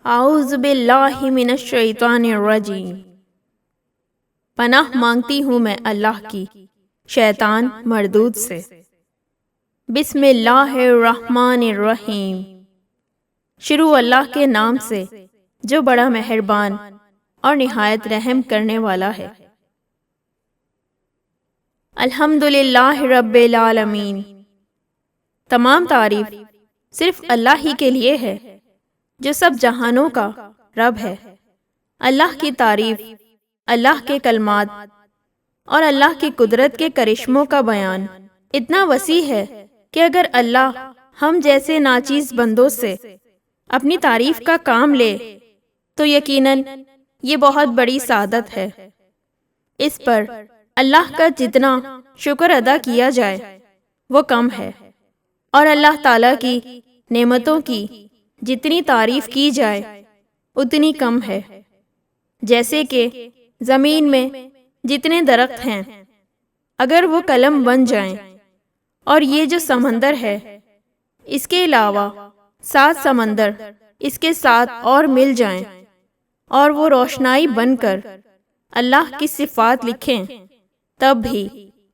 اعوذ باللہ من الشیطان الرجیم۔ پناہ مانگتی ہوں میں اللہ کی شیطان مردود سے۔ بسم اللہ الرحمن الرحیم۔ شروع اللہ کے نام سے جو بڑا مہربان اور نہایت رحم کرنے والا ہے۔ الحمدللہ رب العالمین۔ تمام تعریف صرف اللہ ہی کے لیے ہے جو سب جہانوں کا رب ہے۔ اللہ کی تعریف، اللہ کے کلمات اور اللہ کی قدرت کے کرشموں کا بیان اتنا وسیع ہے کہ اگر اللہ ہم جیسے ناچیز بندوں سے اپنی تعریف کا کام لے تو یقیناً یہ بہت بڑی سعادت ہے۔ اس پر اللہ کا جتنا شکر ادا کیا جائے وہ کم ہے، اور اللہ تعالیٰ کی نعمتوں کی جتنی تعریف کی جائے اتنی کم ہے۔ جیسے کہ زمین میں جتنے درخت ہیں اگر وہ قلم بن جائیں، اور یہ جو سمندر ہے اس کے علاوہ 7 سمندر اس کے ساتھ اور مل جائیں اور وہ روشنائی بن کر اللہ کی صفات لکھیں، تب بھی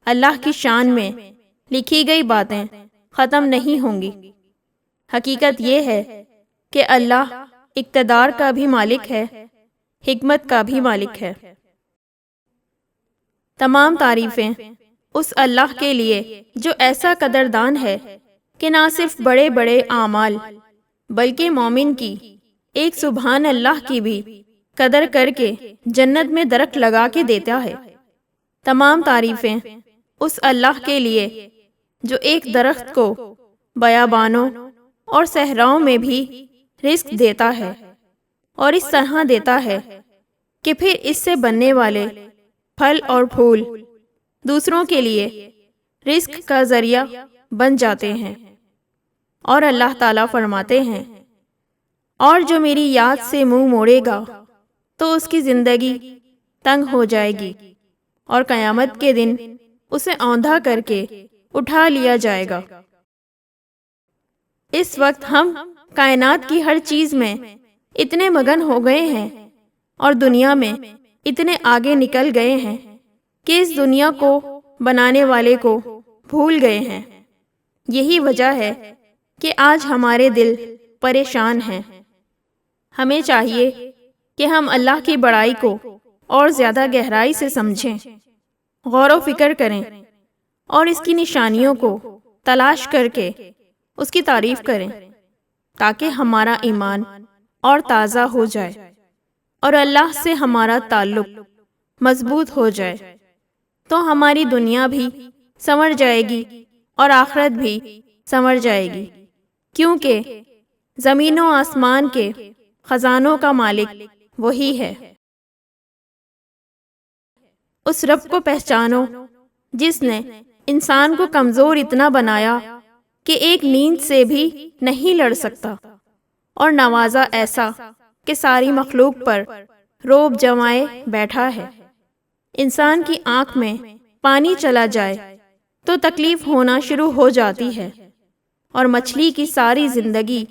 اللہ کی شان میں لکھی گئی باتیں ختم نہیں ہوں گی۔ حقیقت یہ ہے کہ اللہ اقتدار کا بھی مالک ہے، حکمت کا بھی مالک ہے۔ تمام تعریفیں اس اللہ کے لیے جو ایسا قدردان ہے کہ نہ صرف بڑے بڑے اعمال بلکہ مومن کی ایک سبحان اللہ کی بھی قدر کر کے جنت میں درخت لگا کے دیتا ہے۔ تمام تعریفیں اس اللہ کے لیے جو ایک درخت کو بیابانوں اور صحراؤں میں بھی رزق دیتا ہے، اور اس طرح دیتا ہے کہ پھر اس سے بننے والے پھل اور پھول دوسروں کے لیے رزق کا ذریعہ بن جاتے ہیں۔ اور اللہ تعالیٰ فرماتے ہیں، اور جو میری یاد سے منہ موڑے گا تو اس کی زندگی تنگ ہو جائے گی، اور قیامت کے دن اسے اوندھا کر کے اٹھا لیا جائے گا۔ اس وقت ہم کائنات کی ہر چیز میں اتنے مگن ہو گئے ہیں اور دنیا میں اتنے آگے نکل گئے ہیں کہ اس دنیا کو بنانے والے کو بھول گئے ہیں۔ یہی وجہ ہے کہ آج ہمارے دل پریشان ہیں۔ ہمیں چاہیے کہ ہم اللہ کی بڑائی کو اور زیادہ گہرائی سے سمجھیں، غور و فکر کریں اور اس کی نشانیوں کو تلاش کر کے اس کی تعریف کریں، تاکہ ہمارا ایمان اور تازہ ہو جائے اور اللہ سے ہمارا تعلق مضبوط ہو جائے، تو ہماری دنیا بھی سنور جائے گی اور آخرت بھی سنور جائے گی، کیونکہ زمین و آسمان کے خزانوں کا مالک وہی ہے۔ اس رب کو پہچانو جس نے انسان کو کمزور اتنا بنایا کہ ایک نیند سے بھی نہیں لڑ سکتا، اور نوازا ایسا کہ ساری مخلوق پر رعب جمائے بیٹھا ہے۔ انسان کی آنکھ میں پانی چلا جائے تو تکلیف ہونا شروع ہو جاتی ہے، اور مچھلی کی ساری زندگی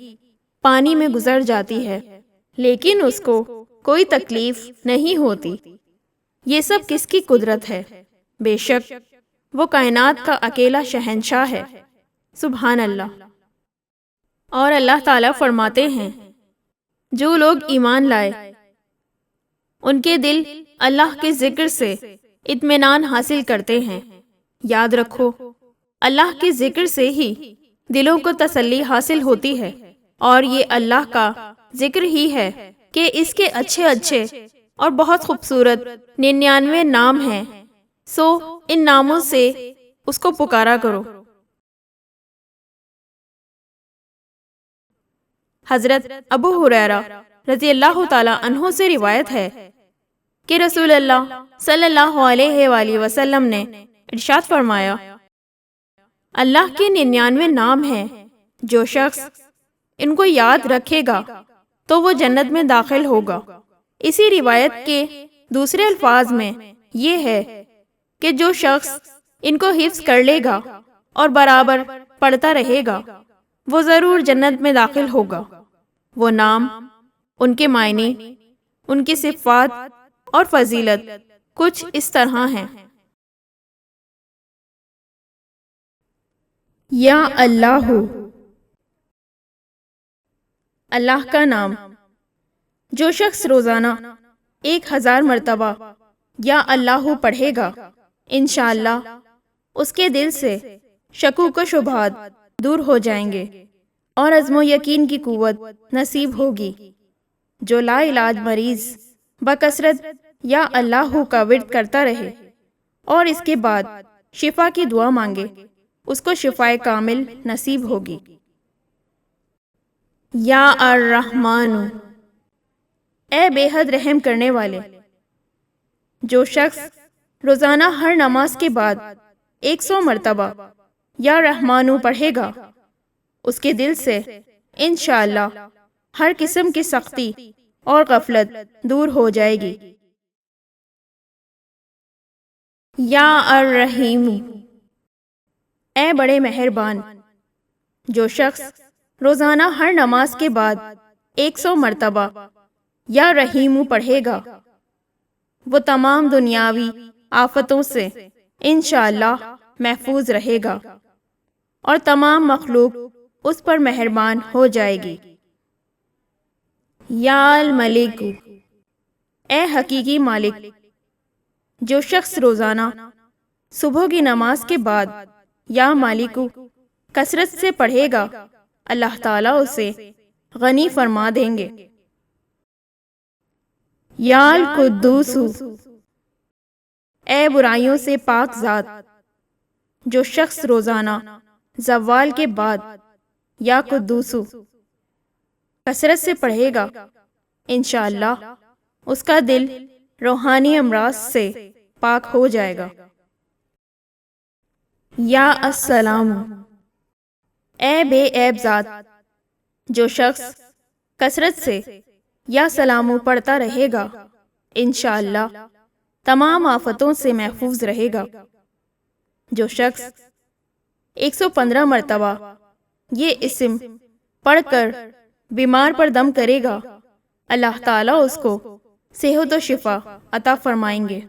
پانی میں گزر جاتی ہے لیکن اس کو کوئی تکلیف نہیں ہوتی۔ یہ سب کس کی قدرت ہے؟ بے شک وہ کائنات کا اکیلا شہنشاہ ہے، سبحان اللہ۔ اور اللہ تعالیٰ فرماتے ہیں، جو لوگ ایمان لائے ان کے دل اللہ کے ذکر سے اطمینان حاصل کرتے ہیں۔ یاد رکھو، اللہ کے ذکر سے ہی دلوں کو تسلی حاصل ہوتی ہے، اور یہ اللہ کا ذکر ہی ہے کہ اس کے اچھے اچھے اور بہت خوبصورت 99 نام ہیں، سو ان ناموں سے اس کو پکارا کرو۔ حضرت ابو ہریرہ رضی اللہ تعالیٰ عنہ سے روایت ہے کہ رسول اللہ صلی اللہ علیہ وآلہ وسلم نے ارشاد فرمایا، اللہ کے 99 نام ہیں، جو شخص ان کو یاد رکھے گا تو وہ جنت میں داخل ہوگا۔ اسی روایت کے دوسرے الفاظ میں یہ ہے کہ جو شخص ان کو حفظ کر لے گا اور برابر پڑھتا رہے گا وہ ضرور جنت میں داخل ہوگا۔ وہ نام ان کے معنی، ان کی صفات اور فضیلت کچھ اس طرح ہیں۔ یا اللہ، اللہ کا نام۔ جو شخص روزانہ 1000 مرتبہ یا اللہ پڑھے گا، انشاءاللہ اس کے دل سے شکوک و شبہات دور ہو جائیں گے اور عزم و یقین کی قوت نصیب ہوگی۔ جو لا علاج مریض بکثرت یا اللہ کا ورد کرتا رہے اور اس کے بعد شفا کی دعا مانگے، اس کو شفائے کامل نصیب ہوگی۔ یا الرحمن، اے بے حد رحم کرنے والے۔ جو شخص روزانہ ہر نماز کے بعد 100 مرتبہ یا رحمانو پڑھے گا، اس کے دل سے انشاءاللہ ہر قسم کی سختی اور غفلت دور ہو جائے گی۔ یا الرحیم، اے بڑے مہربان۔ جو شخص روزانہ ہر نماز کے بعد 100 مرتبہ یا رحیم پڑھے گا، وہ تمام دنیاوی آفتوں سے انشاءاللہ محفوظ رہے گا اور تمام مخلوق اس پر مہربان ہو جائے گی۔ یا الملک، اے حقیقی مالک۔ جو شخص روزانہ صبح کی نماز کے بعد یا مالکو کثرت سے پڑھے گا، اللہ تعالیٰ اسے غنی فرما دیں گے۔ یا القدوس، اے برائیوں سے پاک ذات۔ جو شخص روزانہ زوال کے بعد یا قدوس کثرت سے پڑھے گا، انشاءاللہ اس کا دل روحانی امراض سے پاک ہو جائے گا۔ یا السلام، اے بے عیب ذات۔ جو شخص کثرت سے یا سلامو پڑھتا رہے گا، انشاءاللہ تمام آفتوں سے محفوظ رہے گا۔ جو شخص 115 مرتبہ یہ اسم پڑھ کر بیمار پر دم کرے گا، اللہ تعالیٰ اس کو صحت و شفا عطا فرمائیں گے۔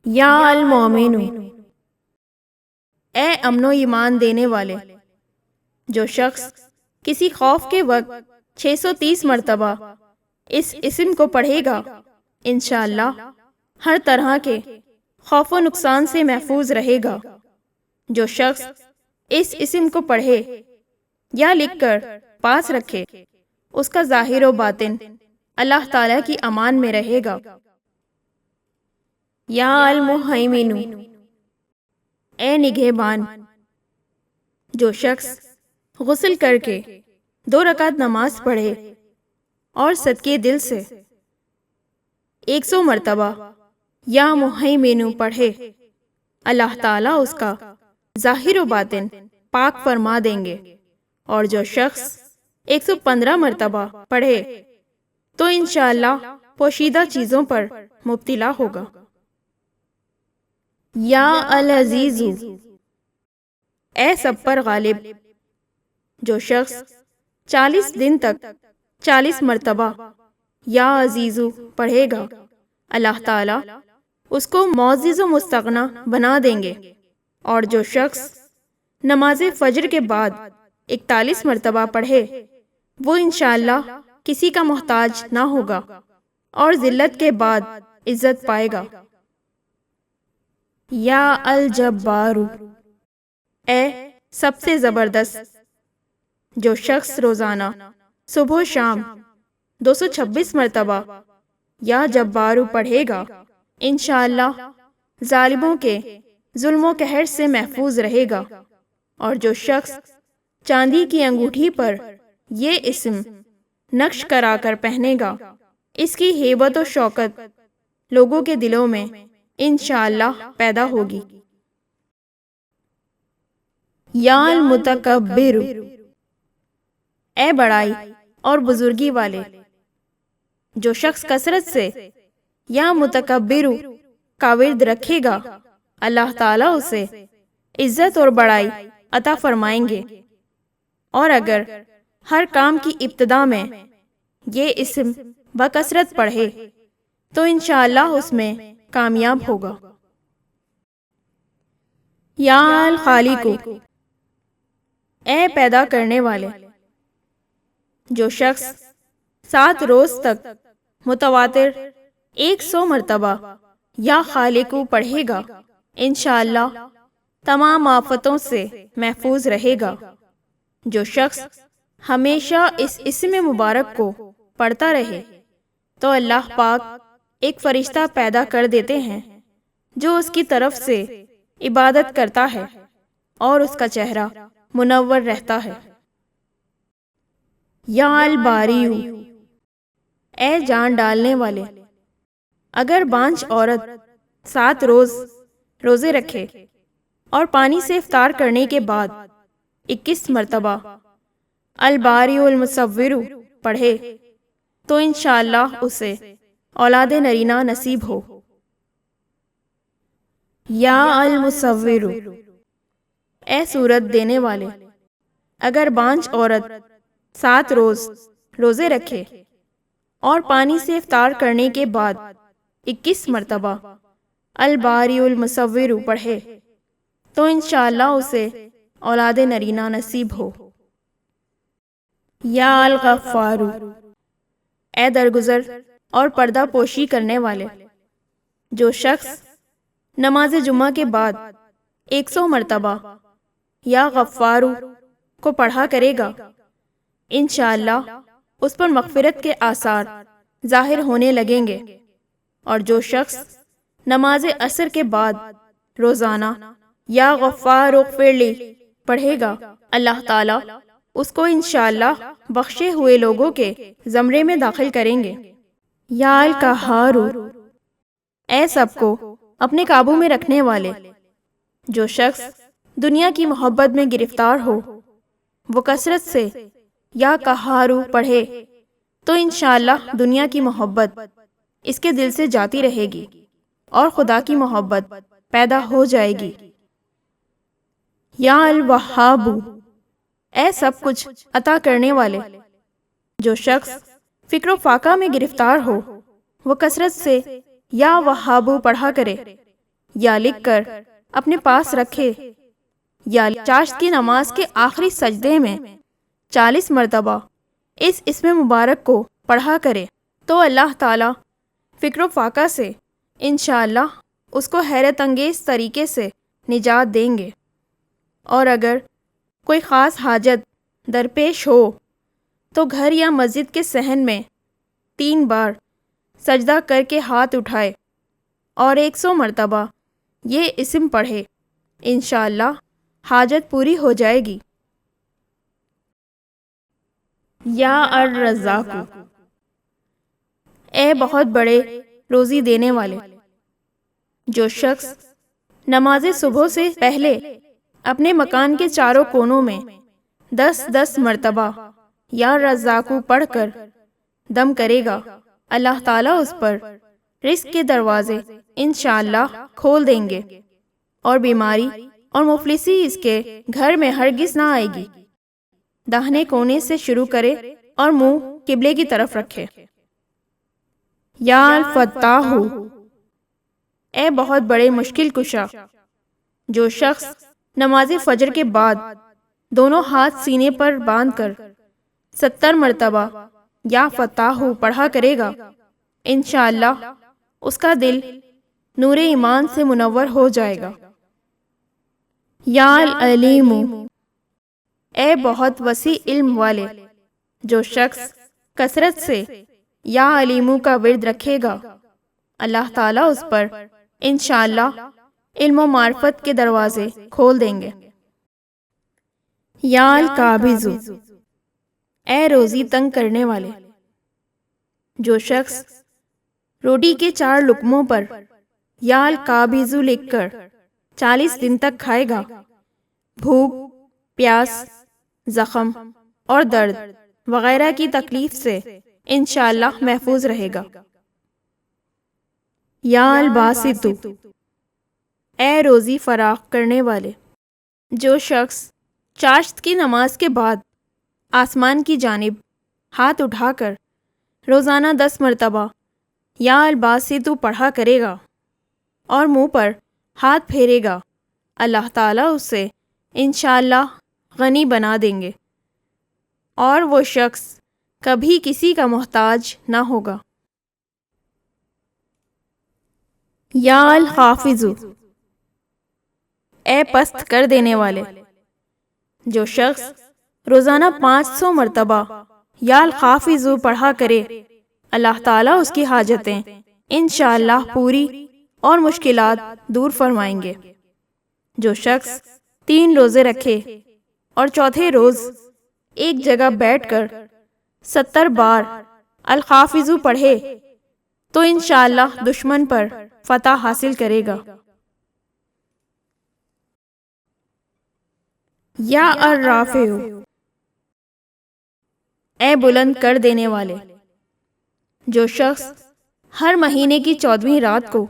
یا المومن، اے امن و ایمان دینے والے۔ جو شخص کسی خوف کے وقت 630 مرتبہ اس اسم کو پڑھے گا، انشاءاللہ ہر طرح کے خوف و نقصان سے محفوظ رہے گا۔ جو شخص اس اسم کو پڑھے یا لکھ کر پاس رکھے، اس کا ظاہر و باطن اللہ تعالیٰ کی امان میں رہے گا۔ یا المہیمن، اے نگہبان۔ جو شخص غسل کر کے 2 رکعت نماز پڑھے اور صدقے دل سے 100 مرتبہ یا مہیمن پڑھے، اللہ تعالیٰ اس کا ظاہر و باطن پاک فرما دیں گے۔ اور جو شخص 115 مرتبہ پڑھے تو انشاءاللہ پوشیدہ چیزوں پر مبتلا ہوگا۔ یا العزیز، اے سب پر غالب۔ جو شخص 40 دن تک 40 مرتبہ یا عزیزو پڑھے گا، اللہ تعالیٰ اس کو معزز و مستغنی بنا دیں گے۔ اور جو شخص نماز فجر کے بعد 41 مرتبہ پڑھے، وہ انشاءاللہ کسی کا محتاج نہ ہوگا اور ذلت کے بعد عزت پائے گا۔ یا الجبار، اے سب سے زبردست۔ جو شخص روزانہ صبح و شام 226 مرتبہ یا جبارو پڑھے گا، انشاءاللہ ظالموں کے ظلم و قہر سے محفوظ رہے گا۔ اور جو شخص چاندی کی انگوٹھی پر یہ اسم نقش کرا کر پہنے گا، اس کی ہیبت و شوکت لوگوں کے دلوں میں انشاءاللہ پیدا ہوگی۔ یا المتکبر، اے بڑائی اور بزرگی والے۔ جو شخص کثرت سے یا متکبر کا ورد رکھے گا، اللہ تعالیٰ اسے عزت اور بڑائی عطا فرمائیں گے۔ اور اگر ہر کام کی ابتدا میں یہ اسم بکثرت پڑھے تو انشاءاللہ اس میں کامیاب ہوگا۔ یا الخالق، اے پیدا کرنے والے، جو شخص 7 روز تک متواتر 100 مرتبہ یا خالق پڑھے گا انشاءاللہ تمام آفتوں سے محفوظ رہے گا۔ جو شخص ہمیشہ اس اسم مبارک کو پڑھتا رہے تو اللہ پاک ایک فرشتہ پیدا کر دیتے ہیں جو اس کی طرف سے عبادت کرتا ہے اور اس کا چہرہ منور رہتا ہے۔ یا الباریو، اے جان ڈالنے والے، اگر بانجھ عورت 7 روز روزے رکھے اور پانی سے افطار کرنے کے بعد 21 مرتبہ الباری المصور پڑھے تو انشاءاللہ اسے اولاد نرینہ نصیب ہو۔ یا المصور، اے صورت دینے والے، اگر بانجھ عورت 7 روز روزے رکھے اور پانی سے افطار کرنے کے بعد 21 مرتبہ الباری المصور پڑھے تو انشاءاللہ اسے اولاد نرینہ نصیب ہو۔ یا الغفار، اے درگزر اور پردہ پوشی کرنے والے، جو شخص نماز جمعہ کے بعد 100 مرتبہ یا غفار کو پڑھا کرے گا انشاءاللہ اس پر مغفرت کے آثار ظاہر ہونے لگیں گے۔ اور جو شخص نماز عصر کے بعد روزانہ یا غفار اغفر لی پڑھے گا اللہ تعالیٰ اس کو انشاءاللہ بخشے ہوئے لوگوں کے زمرے میں داخل کریں گے۔ یا القہار، اے سب کو اپنے قابو میں رکھنے والے، جو شخص دنیا کی محبت میں گرفتار ہو وہ کثرت سے یا قہارو پڑھے تو انشاءاللہ دنیا کی محبت اس کے دل سے جاتی رہے گی اور خدا کی محبت پیدا ہو جائے گی۔ یا الوہاب، اے سب کچھ عطا کرنے والے، جو شخص فکر و فاقہ میں گرفتار ہو وہ کثرت سے یا وہاب پڑھا کرے یا لکھ کر اپنے پاس رکھے یا چاشت کی نماز کے آخری سجدے میں 40 مرتبہ اس اسم مبارک کو پڑھا کرے تو اللہ تعالیٰ فکر و فاقہ سے انشاءاللہ اس کو حیرت انگیز طریقے سے نجات دیں گے۔ اور اگر کوئی خاص حاجت درپیش ہو تو گھر یا مسجد کے صحن میں 3 بار سجدہ کر کے ہاتھ اٹھائے اور 100 مرتبہ یہ اسم پڑھے انشاءاللہ حاجت پوری ہو جائے گی۔ یا الرزاق، اے بہت بڑے روزی دینے والے، جو شخص نماز صبح سے پہلے اپنے مکان کے چاروں کونوں میں 10 مرتبہ یا رزاق پڑھ کر دم کرے گا اللہ تعالیٰ اس پر رزق کے دروازے انشاءاللہ کھول دیں گے اور بیماری اور مفلسی اس کے گھر میں ہرگز نہ آئے گی۔ داہنے کونے سے شروع کرے اور منہ قبلے کی طرف رکھے۔ یا الفتاح، اے بہت بڑے مشکل کشا، جو شخص نماز فجر کے بعد دونوں ہاتھ سینے پر باندھ کر 70 مرتبہ یا فتاح پڑھا کرے گا انشاءاللہ اس کا دل نور ایمان سے منور ہو جائے گا۔ یا العلیم، اے بہت وسیع علم والے، جو شخص کثرت سے یا علیمو کا ورد رکھے گا اللہ تعالیٰ اس پر انشاءاللہ علم و معرفت کے دروازے کھول دیں گے۔ یا القابض، اے روزی تنگ کرنے والے، جو شخص روٹی کے 4 لقموں پر یا القابض لکھ کر 40 دن تک کھائے گا، بھوک، پیاس، زخم اور درد وغیرہ کی تکلیف سے انشاءاللہ محفوظ رہے گا۔ یا الباسط، اے روزی فراخ کرنے والے، جو شخص چاشت کی نماز کے بعد آسمان کی جانب ہاتھ اٹھا کر روزانہ 10 مرتبہ یا الباسطو پڑھا کرے گا اور منہ پر ہاتھ پھیرے گا، اللہ تعالیٰ اسے انشاءاللہ غنی بنا دیں گے اور وہ شخص کبھی کسی کا محتاج نہ ہوگا۔ یا الحافظ، اے پست کر دینے والے، جو شخص روزانہ 500 مرتبہ یا الحافظ پڑھا کرے، اللہ تعالیٰ اس کی حاجتیں انشاءاللہ پوری اور مشکلات دور فرمائیں گے۔ جو شخص 3 روزے رکھے اور چوتھے روز ایک جگہ بیٹھ کر 70 بار الحافظ پڑھے تو انشاءاللہ دشمن پر فتح حاصل کرے گا۔ یا الرافع، اے بلند کر دینے والے، جو شخص ہر مہینے کی 14ویں رات کو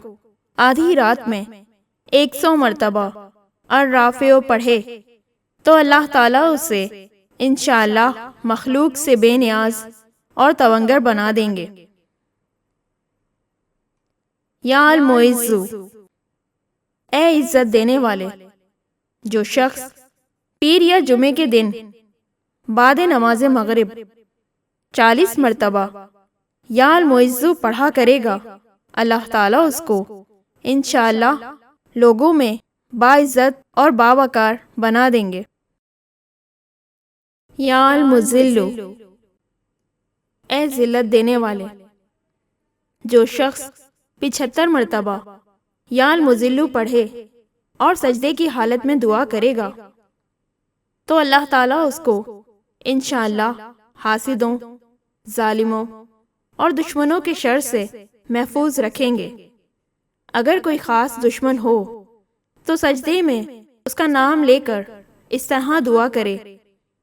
آدھی رات میں 100 مرتبہ الرافع پڑھے تو اللہ تعالیٰ اسے انشاءاللہ مخلوق سے بے نیاز اور تونگر بنا دیں گے۔ یا المعز، اے عزت دینے والے، جو شخص پیر یا جمعے کے دن بعد نماز مغرب 40 مرتبہ یا المعز پڑھا کرے گا، اللہ تعالیٰ اس کو انشاءاللہ لوگوں میں باعزت اور باوقار بنا دیں گے۔ یا المذل، اے ذلت دینے والے، جو شخص 75 مرتبہ یا المذل پڑھے اور سجدے کی حالت میں دعا کرے گا تو اللہ تعالیٰ اس کو انشاءاللہ حاسدوں، ظالموں اور دشمنوں کے شر سے محفوظ رکھیں گے۔ اگر کوئی خاص دشمن ہو تو سجدے میں اس کا نام لے کر اس طرح دعا کرے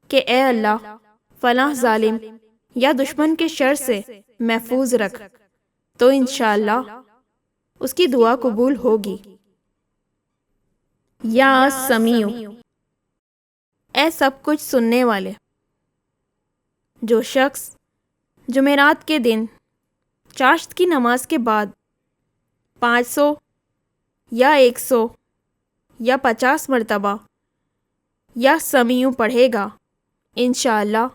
کہ اے اللہ فلاں ظالم یا دشمن کے شر سے محفوظ رکھ، تو انشاءاللہ اس کی دعا قبول ہوگی۔ یا السمیع، اے سب کچھ سننے والے، جو شخص جمعرات کے دن چاشت کی نماز کے بعد 500 یا 100 یا 50 مرتبہ یا سمیع پڑھے گا، انشاءاللہ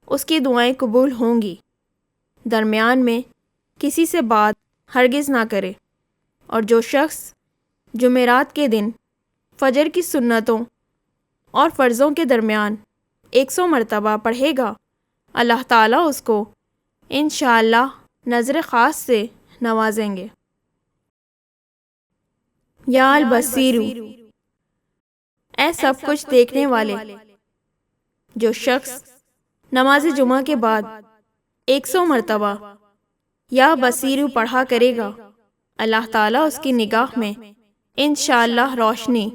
اس کی دعائیں قبول ہوں گی۔ درمیان میں کسی سے بات ہرگز نہ کرے، اور جو شخص جمعرات کے دن فجر کی سنتوں اور فرضوں کے درمیان 100 مرتبہ پڑھے گا، اللہ تعالیٰ اس کو انشاءاللہ نظر خاص سے نوازیں گے۔ یا البصیر، اے سب کچھ دیکھنے والے، جو شخص نماز جمعہ کے بعد 100 مرتبہ یا بصیر پڑھا کرے گا، اللہ تعالیٰ اس کی نگاہ میں انشاءاللہ روشنی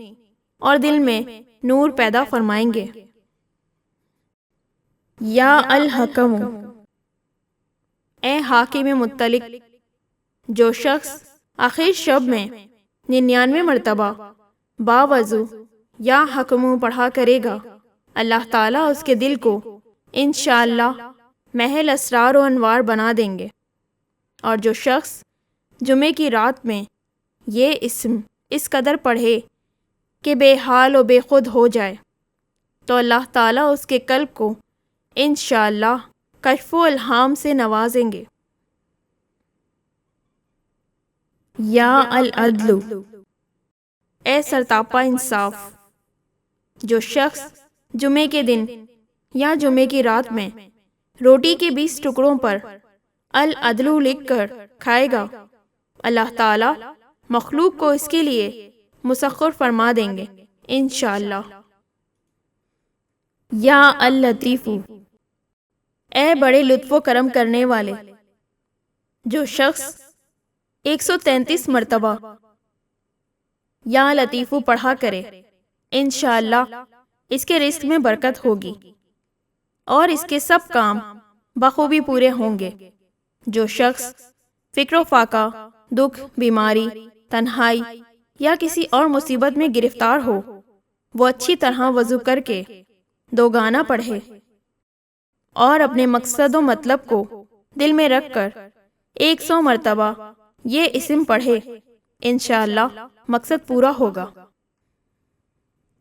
اور دل میں نور پیدا فرمائیں گے۔ یا الحکم، اے حاکم مطلق، جو شخص آخر شب میں 99 مرتبہ باوضو یا حکم پڑھا کرے گا، اللہ تعالیٰ اس کے دل کو انشاءاللہ محل اسرار و انوار بنا دیں گے۔ اور جو شخص جمعے کی رات میں یہ اسم اس قدر پڑھے کہ بے حال و بے خود ہو جائے تو اللہ تعالیٰ اس کے قلب کو انشاءاللہ کشف و الہام سے نوازیں گے۔ یا العدل، اے سرتاپا انصاف، جو شخص جمعے کے دن یا جمعے کی رات میں روٹی کے 20 ٹکڑوں پر العدل لکھ کر کھائے گا، اللہ تعالیٰ مخلوق کو اس کے لیے مسخر فرما دیں گے انشاءاللہ۔ یا اللطیف، اے بڑے لطف و کرم کرنے والے، جو شخص 133 مرتبہ یا لطیف پڑھا کرے، انشاءاللہ اس کے رزق میں برکت ہوگی اور اس کے سب کام بخوبی پورے ہوں گے۔ جو شخص فکر و فاقہ، دکھ، بیماری، تنہائی یا کسی اور مصیبت میں گرفتار ہو، وہ اچھی طرح وضو کر کے 2 گانا پڑھے اور اپنے مقصد و مطلب کو دل میں رکھ کر 100 مرتبہ یہ اسم پڑھے، انشاءاللہ مقصد پورا ہوگا۔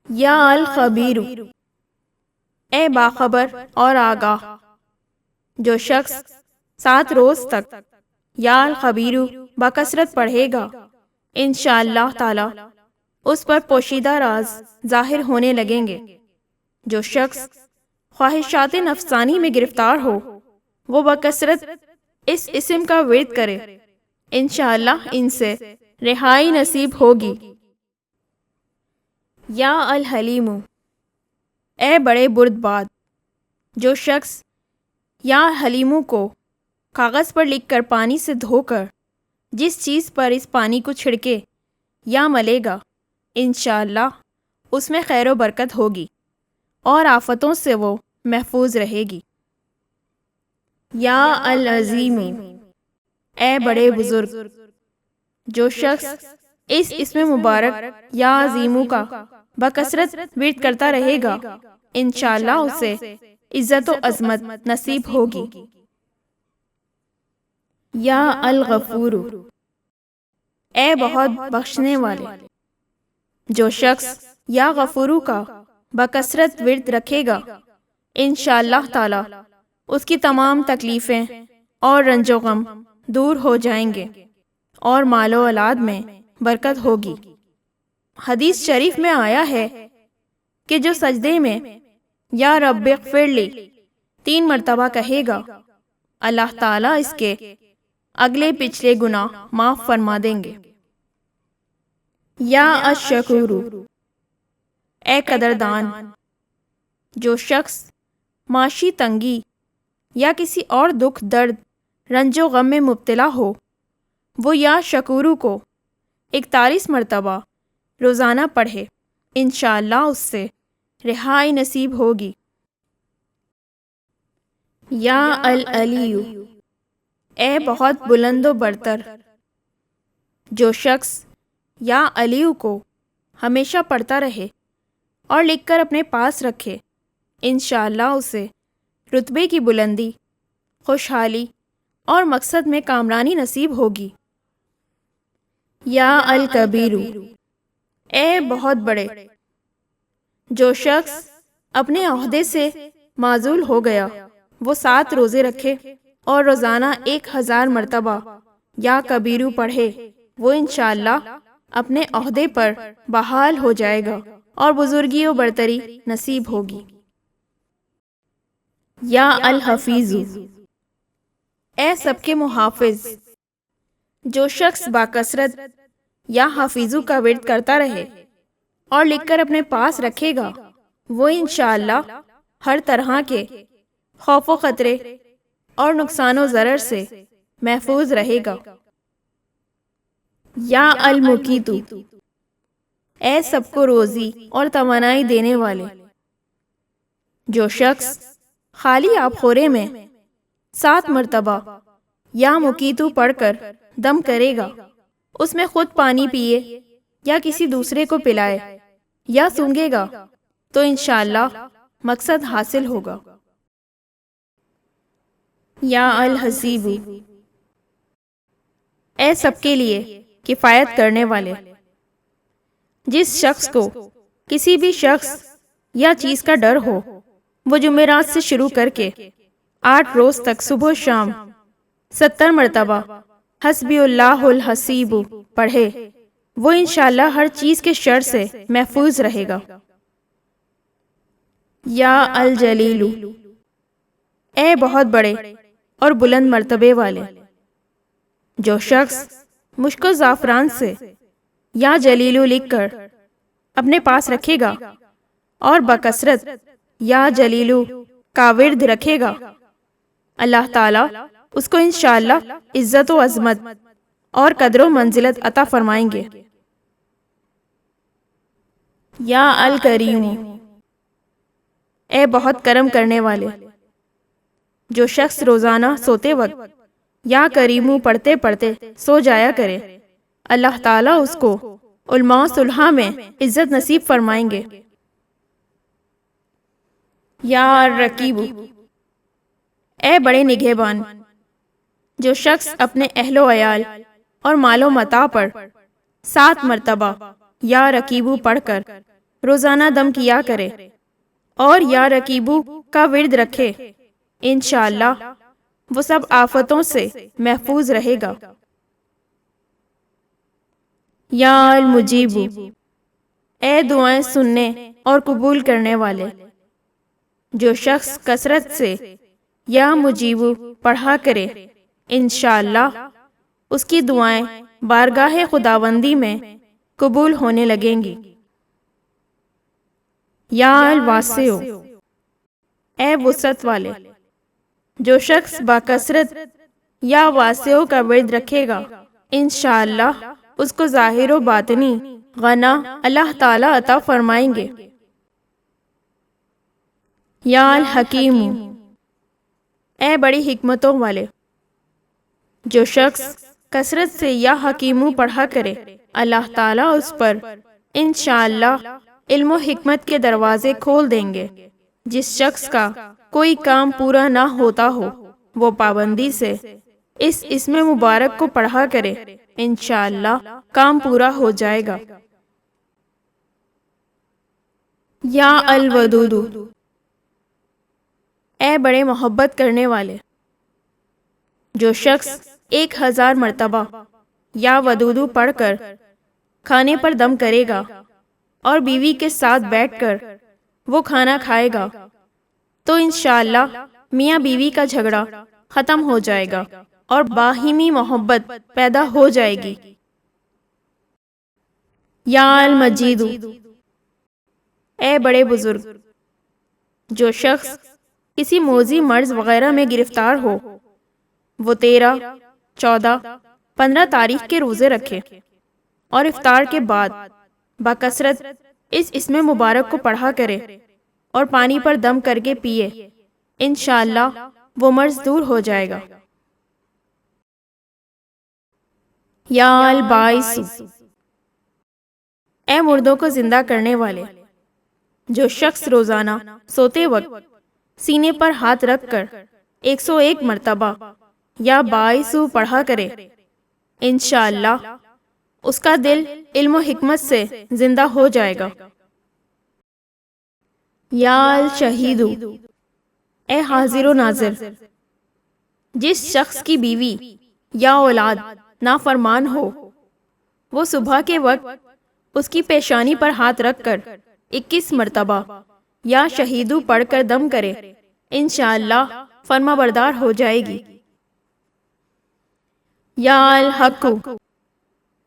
یا الخبیر، اے باخبر اور آگاہ، جو شخص 7 روز تک یا الخبیر بکثرت پڑھے گا، انشاءاللہ تعالی اس پر پوشیدہ راز ظاہر ہونے لگیں گے۔ جو شخص خواہشات نفسانی میں گرفتار ہو، وہ بکثرت اس اسم کا ورد کرے، انشاءاللہ ان سے رہائی نصیب ہوگی۔ یا الحلیم، اے بڑے بردباد، جو شخص یا حلیموں کو کاغذ پر لکھ کر پانی سے دھو کر جس چیز پر اس پانی کو چھڑکے یا ملے گا، انشاءاللہ اس میں خیر و برکت ہوگی اور آفتوں سے وہ محفوظ رہے گی۔ یا العظیم، اے بڑے بزرگ، جو شخص اس اسم مبارک یا عظیموں کا بکثرت ورد کرتا رہے گا، انشاءاللہ اسے عزت و عظمت نصیب ہوگی۔ یا الغفور، اے بہت بخشنے والے، جو شخص یا غفورو کا بکثرت ورد رکھے گا، انشاءاللہ تعالی اس کی تمام تکلیفیں اور رنج و غم دور ہو جائیں گے اور مال و اولاد میں برکت ہوگی۔ حدیث شریف میں آیا ہے کہ جو سجدے میں یا رب اغفر لی 3 مرتبہ کہے گا، اللہ تعالیٰ اس کے اگلے پچھلے گناہ معاف فرما دیں گے۔ یا الشکور، اے قدردان، جو شخص معاشی تنگی یا کسی اور دکھ درد رنج و غم میں مبتلا ہو، وہ یا شکورو کو 41 مرتبہ روزانہ پڑھے، انشاءاللہ اس سے رہائی نصیب ہوگی۔ یا العلی، اے بہت بلند و برتر، جو شخص یا علیو کو ہمیشہ پڑھتا رہے اور لکھ کر اپنے پاس رکھے، انشاءاللہ اسے رتبے کی بلندی، خوشحالی اور مقصد میں کامرانی نصیب ہوگی۔ یا الکبیر، اے بہت بڑے، جو شخص اپنے عہدے سے معزول ہو گیا، وہ 7 روزے رکھے اور روزانہ 1000 مرتبہ یا کبیرو پڑھے، وہ انشاءاللہ اپنے عہدے پر بحال ہو جائے گا اور بزرگی و برتری نصیب ہوگی۔ یا الحفیظ، اے سب کے محافظ، جو شخص باکثرت یا حفیظو کا ورد کرتا رہے اور لکھ کر اپنے پاس رکھے گا، وہ انشاءاللہ ہر طرح کے خوف و خطرے اور نقصان و ضرر سے محفوظ رہے گا۔ یا المقیت، اے سب کو روزی اور توانائی دینے والے، جو شخص خالی آب خورے میں 7 مرتبہ یا مقیتو پڑھ کر دم کرے گا، اس میں خود پانی پیے یا کسی دوسرے کو پلائے یا سونگے گا، تو انشاءاللہ مقصد حاصل ہوگا۔ یا الحسیب، اے سب کے لیے کفایت کرنے والے، جس شخص کو کسی بھی شخص یا چیز کا ڈر ہو، وہ جمعرات سے شروع کر کے 8 روز تک صبح و شام 70 مرتبہ حسبی اللہ الحسیب پڑھے، وہ انشاءاللہ ہر چیز کے شر سے محفوظ رہے گا۔ یا الجلیل، اے بہت بڑے اور بلند مرتبے والے، جو شخص مشک و زعفران سے یا جلیلو لکھ کر اپنے پاس رکھے گا اور بکثرت یا جلیلو کا ورد رکھے گا، اللہ تعالیٰ اس کو انشاءاللہ عزت و عظمت اور قدر و منزلت عطا فرمائیں گے۔ یا الکریم، اے بہت کرم کرنے والے، جو شخص روزانہ سوتے وقت یا کریمو پڑھتے پڑھتے سو جایا کرے، اللہ تعالیٰ اس کو علماء صلحاء میں عزت نصیب فرمائیں گے۔ یا الرقیب، اے بڑے نگہبان، جو شخص اپنے اہل و عیال اور مال و متاع پر 7 مرتبہ یا رکیبو پڑھ کر روزانہ دم کیا کرے اور یا رکیبو کا ورد رکھے، انشاءاللہ وہ سب آفتوں سے محفوظ رہے گا۔ یا المجیبو، اے دعائیں سننے اور قبول کرنے والے، جو شخص کثرت سے یا مجیبو پڑھا کرے، انشاءاللہ اس کی دعائیں بارگاہ خداوندی میں قبول ہونے لگیں گی۔ یا الواسع، اے وسعت والے، جو شخص باکثرت یا واسع کا ورد رکھے گا، انشاءاللہ اس کو ظاہر و باطنی غنا اللہ تعالی عطا فرمائیں گے۔ یا الحکیم، اے بڑی حکمتوں والے، جو شخص کثرت سے یا حکیمو پڑھا کرے، اللہ تعالیٰ اس پر انشاءاللہ علم و حکمت کے دروازے کھول دیں گے۔ جس شخص کا کوئی کام پورا نہ ہوتا ہو، وہ پابندی سے اس اسم مبارک کو پڑھا کرے، انشاءاللہ کام پورا ہو جائے گا۔ یا الودود، اے بڑے محبت کرنے والے، جو شخص 1000 مرتبہ یا ودودو پڑھ کر کھانے پر دم کرے گا اور بیوی کے ساتھ بیٹھ کر وہ کھانا کھائے گا تو انشاءاللہ میاں بیوی کا جھگڑا ختم ہو جائے گا اور باہمی محبت پیدا ہو جائے گی۔ یا المجید، اے بڑے بزرگ، جو شخص کسی موذی مرض وغیرہ میں گرفتار ہو، وہ 13، 14، 15 تاریخ کے روزے رکھے اور افطار کے بعد بکثرت اس اسم مبارک کو پڑھا کرے اور پانی پر دم کر کے پیے، انشاءاللہ وہ مرض دور ہو جائے گا۔ یا الباعث، اے مردوں کو زندہ کرنے والے، جو شخص روزانہ سوتے وقت سینے پر ہاتھ رکھ کر 101 مرتبہ یا باعثو پڑھا کرے، انشاءاللہ اس کا دل علم و حکمت سے زندہ ہو جائے گا۔ یا الشہید، اے حاضر و ناظر، جس شخص کی بیوی یا اولاد نافرمان ہو، وہ صبح کے وقت اس کی پیشانی پر ہاتھ رکھ کر 21 مرتبہ یا شہیدو پڑھ کر دم کرے، انشاءاللہ فرما بردار ہو جائے گی۔ یا الحق،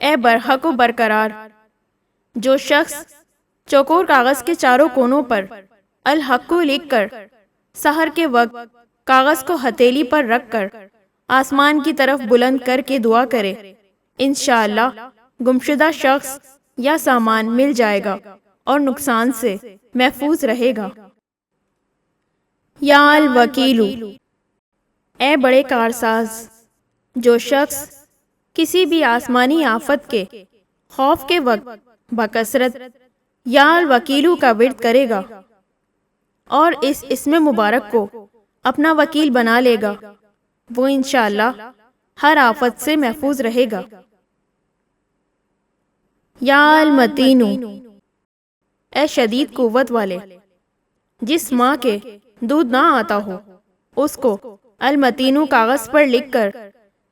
اے برحق و برقرار، جو شخص چوکور کاغذ کے چاروں کونوں پر الحق لکھ کر سحر کے وقت کاغذ کو ہتھیلی پر رکھ کر آسمان کی طرف بلند کر کے دعا کرے، انشاءاللہ گمشدہ شخص یا سامان مل جائے گا اور نقصان سے محفوظ رہے گا۔ یا الوکیل، اے بڑے کارساز، جو شخص کسی بھی آسمانی آفت کے خوف کے وقت بکثرت یا الوکیلو کا ورد کرے گا اور اس اسم مبارک کو اپنا وکیل بنا لے گا، وہ انشاءاللہ ہر آفت سے محفوظ رہے گا۔ یا المتین، اے شدید قوت والے، جس ماں کے دودھ نہ آتا ہو اس کو المتینو کاغذ پر لکھ کر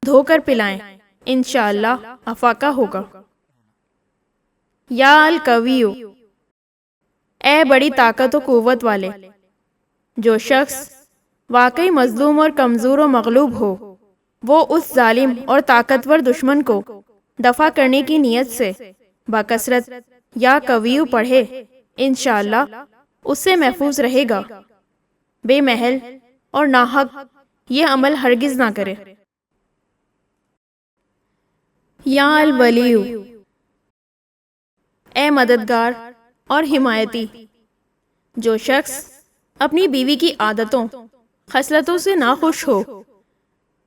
دھو کر پلائیں، انشاءاللہ افاقہ ہوگا۔ یا القویو، اے بڑی طاقت و قوت والے، جو شخص واقعی مظلوم اور کمزور و مغلوب ہو، وہ اس ظالم اور طاقتور دشمن کو دفع کرنے کی نیت سے بکثرت یا قویو پڑھے، انشاءاللہ اس سے محفوظ رہے گا۔ بے محل اور ناحق یہ عمل ہرگز نہ کرے۔ یا الولیو، اے مددگار اور حمایتی، جو شخص اپنی بیوی کی عادتوں خصلتوں سے ناخوش ہو،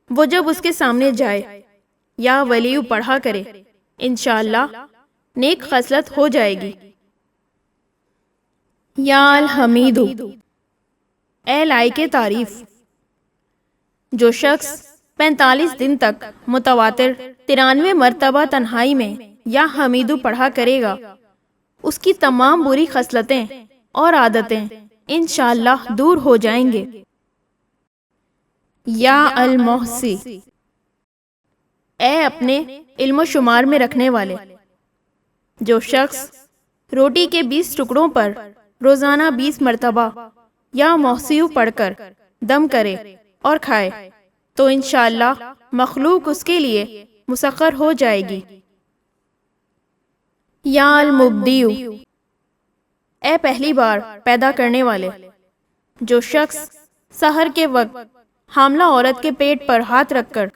وہ جب اس کے سامنے جائے یا ولیو پڑھا کرے، انشاءاللہ نیک خصلت ہو جائے گی۔ یا الحمید، اے لائق تعریف، جو شخص 45 دن تک متواتر 93 مرتبہ تنہائی میں یا حمیدو پڑھا کرے گا، اس کی تمام بری خصلتیں اور عادتیں انشاءاللہ دور ہو جائیں گے۔ یا المحصی، اے اپنے علم و شمار میں رکھنے والے، جو شخص روٹی کے 20 ٹکڑوں پر روزانہ 20 مرتبہ یا محصیو پڑھ کر دم کرے اور کھائے تو انشاءاللہ مخلوق اس کے لیے مسخر ہو جائے گی۔ یا المبدیو، اے پہلی بار پیدا کرنے والے، جو شخص سحر کے وقت حاملہ عورت کے پیٹ پر ہاتھ رکھ کر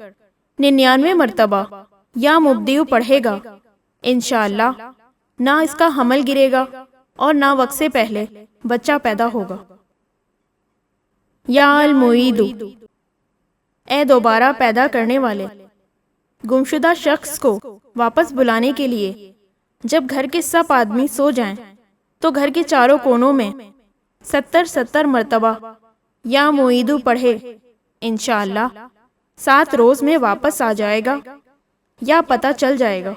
99 مرتبہ یا مبدیو پڑھے گا، انشاءاللہ نہ اس کا حمل گرے گا اور نہ وقت سے پہلے بچہ پیدا ہوگا۔ یا المعیدو، اے دوبارہ پیدا کرنے والے، گمشدہ شخص کو واپس بلانے کے لیے جب گھر کے سب آدمی سو جائیں تو گھر کے چاروں کونوں میں 70 مرتبہ یا معیدو پڑھے، انشاءاللہ 7 روز میں واپس آ جائے گا یا پتہ چل جائے گا۔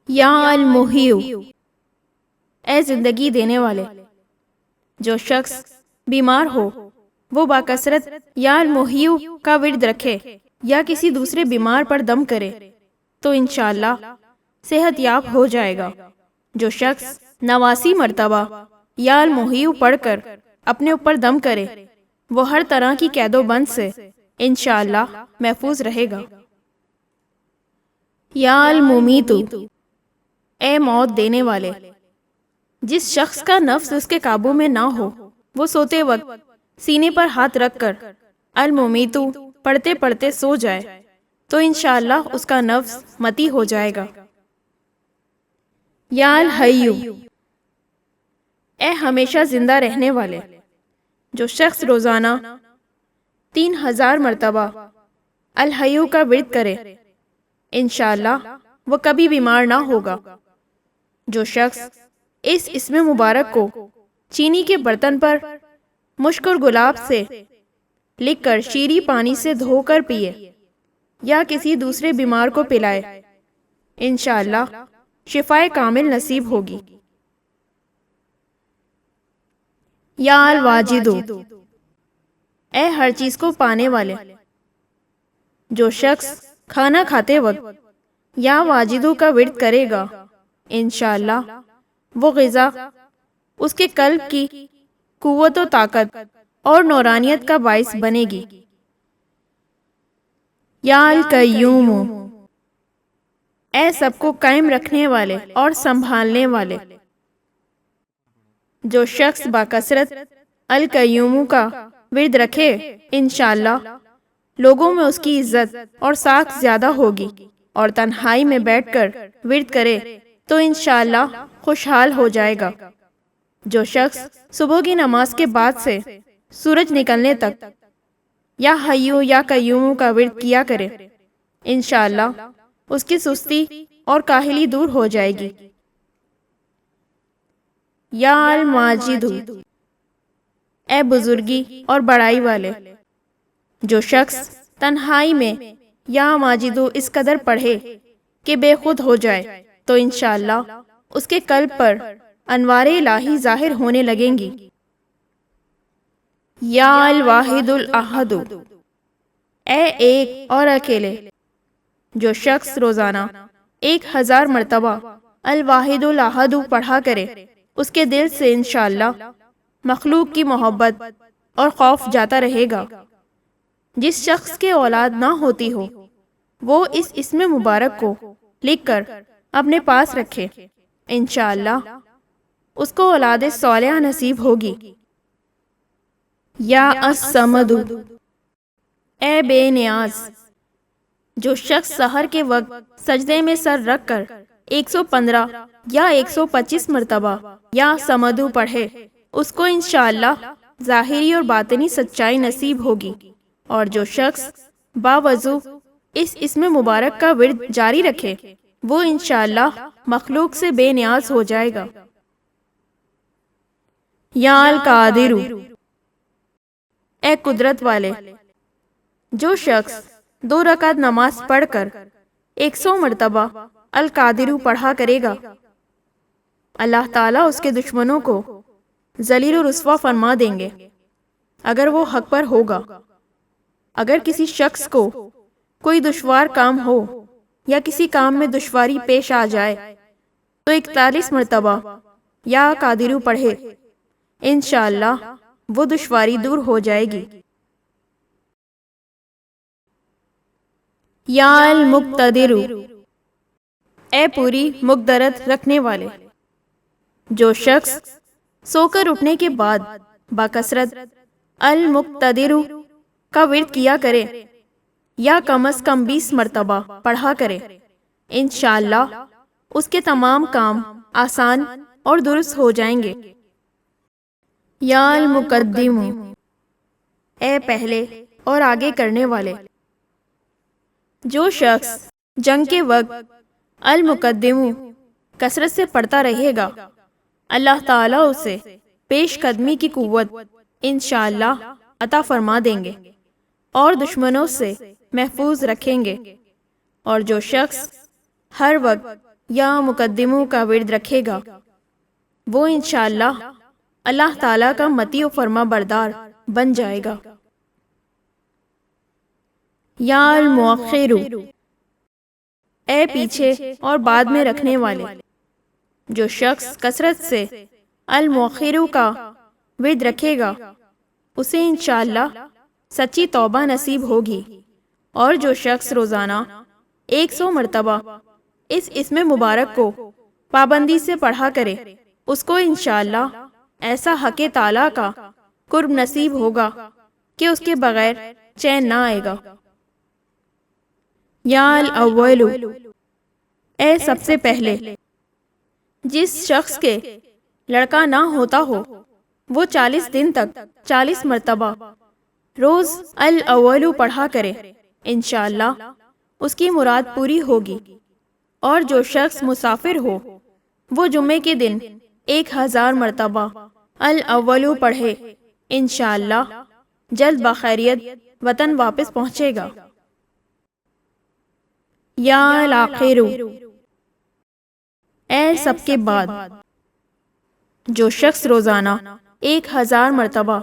یا المحیو، اے زندگی دینے والے، جو شخص بیمار ہو وہ باکثرت یا المحیو کا ورد رکھے یا کسی دوسرے بیمار پر دم کرے تو انشاءاللہ صحت یاب ہو جائے گا۔ جو شخص 89 مرتبہ یا المحیو پڑھ کر اپنے اوپر دم کرے وہ ہر طرح کی قید و بند سے انشاءاللہ محفوظ رہے گا۔ یا الممیتو، اے موت دینے والے، جس شخص کا نفس اس کے قابو میں نہ ہو وہ سوتے وقت سینے پر ہاتھ رکھ کر الممیتو پڑھتے پڑھتے سو جائے تو انشاءاللہ اس کا نفس متی ہو جائے گا۔ یا الحیو، اے ہمیشہ زندہ رہنے والے، جو شخص روزانہ 3000 مرتبہ الحیو کا ورد کرے انشاءاللہ وہ کبھی بیمار نہ ہوگا۔ جو شخص اس اسم مبارک کو چینی کے برتن پر مشک اور گلاب سے لکھ کر شیریں پانی سے دھو کر پیے یا کسی دوسرے بیمار کو پلائے انشاءاللہ شفائے کامل نصیب ہوگی۔ یا الواجدو، اے ہر چیز کو پانے والے، جو شخص کھانا کھاتے وقت یا واجدو کا ورد کرے گا انشاءاللہ وہ غذا اس کے قلب کی قوت و طاقت اور نورانیت کا باعث بنے گی۔ یا القیوم، اے سب کو قائم رکھنے والے اور سنبھالنے والے، جو شخص باکثرت القیوم کا ورد رکھے انشاءاللہ لوگوں میں اس کی عزت اور ساکھ زیادہ ہوگی، اور تنہائی میں بیٹھ کر ورد کرے تو انشاءاللہ خوشحال ہو جائے گا۔ جو شخص صبح کی نماز کے بعد سے سورج نکلنے تک یا حیو یا قیوم کا ورد کیا کرے انشاءاللہ اس کی سستی اور کاہلی دور ہو جائے گی۔ یا الماجدو، اے بزرگی اور بڑائی والے، جو شخص تنہائی میں یا ماجدو اس قدر پڑھے کہ بے خود ہو جائے تو انشاءاللہ اس کے قلب پر انوار الہی ظاہر ہونے لگیں گی۔ یا الواحد الاحد، اے ایک اور اکیلے، جو شخص روزانہ 1000 مرتبہ الواحد الاحد پڑھا کرے اس کے دل سے انشاءاللہ مخلوق کی محبت اور خوف جاتا رہے گا۔ جس شخص کے اولاد نہ ہوتی ہو وہ اس اسم مبارک کو لکھ کر اپنے پاس رکھے انشاءاللہ اس کو اولاد صالحہ نصیب ہوگی۔ یا الصمد، اے بے نیاز، جو شخص سحر کے وقت سجدے میں سر رکھ کر 115 یا 125 مرتبہ یا صمدو پڑھے اس کو انشاءاللہ ظاہری اور باطنی سچائی نصیب ہوگی، اور جو شخص باوضو اس اسم مبارک کا ورد جاری رکھے وہ انشاءاللہ مخلوق سے بے نیاز ہو جائے گا۔ یا القادر، اے قدرت والے، جو شخص 2 رکعت نماز پڑھ کر 100 مرتبہ القادر پڑھا کرے گا، اللہ تعالیٰ اس کے دشمنوں کو ذلیل و رسوا فرما دیں گے اگر وہ حق پر ہوگا۔ اگر کسی شخص کو کوئی دشوار کام ہو یا کسی کام میں دشواری پیش آ جائے تو 41 مرتبہ یا قادر پڑھے، انشاءاللہ وہ دشواری دور ہو جائے گی۔ یا المقتدر، اے پوری مقدرت رکھنے والے، جو شخص سو کر اٹھنے کے بعد باکثرت المقتدر کا ورد کیا کرے یا کم از کم 20 مرتبہ پڑھا کرے، انشاءاللہ اس کے تمام کام آسان اور درست ہو جائیں گے۔ یا المقدم، اے پہلے اور آگے کرنے والے، جو شخص جنگ کے وقت المقدم کثرت سے پڑھتا رہے گا، اللہ تعالیٰ اسے پیش قدمی کی قوت انشاءاللہ عطا فرما دیں گے اور دشمنوں سے محفوظ رکھیں گے۔ اور جو شخص ہر وقت یا مقدموں کا ورد رکھے گا، وہ انشاءاللہ اللہ تعالیٰ کا مطیع و فرما بردار بن جائے گا۔ یا المؤخر، اے پیچھے اور بعد میں رکھنے والے، جو شخص کثرت سے المؤخر کا ورد رکھے گا اسے انشاءاللہ سچی توبہ نصیب ہوگی۔ اور جو شخص روزانہ 100 مرتبہ اس اسم مبارک کو پابندی سے پڑھا کرے، اس کو انشاءاللہ ایسا حق تعالیٰ کا قرب نصیب ہوگا کہ اس کے بغیر چین نہ آئے گا۔ یا الاول، اے سب سے پہلے، جس شخص کے لڑکا نہ ہوتا ہو وہ 40 دن تک 40 مرتبہ روز الاول پڑھا کرے، انشاءاللہ اس کی مراد پوری ہوگی۔ اور جو شخص مسافر ہو وہ جمعے کے دن 1000 مرتبہ الاول پڑھے، انشاءاللہ جلد بخیریت وطن واپس پہنچے گا۔ یا الآخر، اے سب کے بعد، جو شخص روزانہ 1000 مرتبہ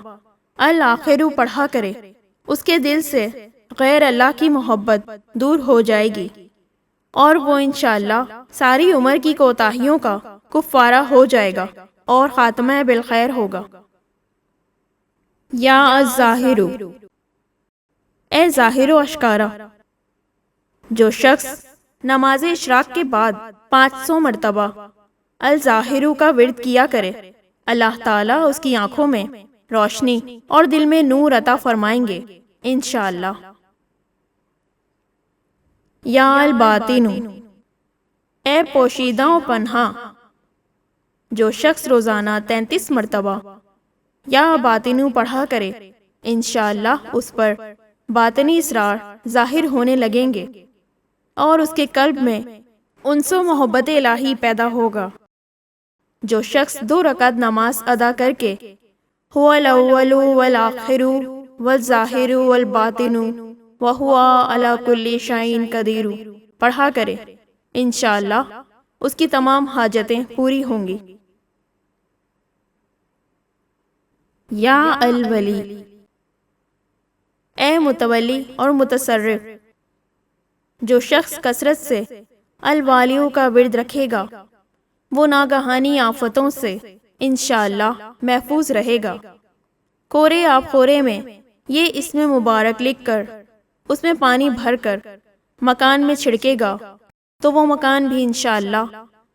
الآخر پڑھا کرے، اس کے دل سے غیر اللہ کی محبت دور ہو جائے گی اور وہ انشاءاللہ ساری عمر کی کوتاہیوں کا کفارہ ہو جائے گا اور خاتمہ بالخیر ہوگا۔ یا الظاہر، اے ظاہر و اشکارا، جو شخص نماز اشراق کے بعد 500 مرتبہ الظاہر کا ورد کیا کرے، اللہ تعالیٰ اس کی آنکھوں میں روشنی اور دل میں نور عطا فرمائیں گے انشاءاللہ۔ یا الباطن، اے پوشیدہ و پنہاں، جو شخص روزانہ 33 مرتبہ یا باطن پڑھا کرے، انشاءاللہ اس پر باطنی اسرار ظاہر ہونے لگیں گے اور اس کے قلب میں انس و محبت الہی پیدا ہوگا۔ جو شخص 2 رکعت نماز ادا کر کے هو الاول والآخر والظاہر والباطن وهو على كل شيء قدیر پڑھا کرے، انشاءاللہ اس کی تمام حاجتیں پوری ہوں گی۔ یا الولی، اے متولی اور متصرف، جو شخص کثرت سے الوالیوں کا ورد رکھے گا وہ ناگہانی آفتوں سے انشاءاللہ محفوظ رہے گا۔ کورے آب خورے میں یہ اسم مبارک لکھ کر اس میں پانی بھر کر مکان میں چھڑکے گا تو وہ مکان بھی انشاءاللہ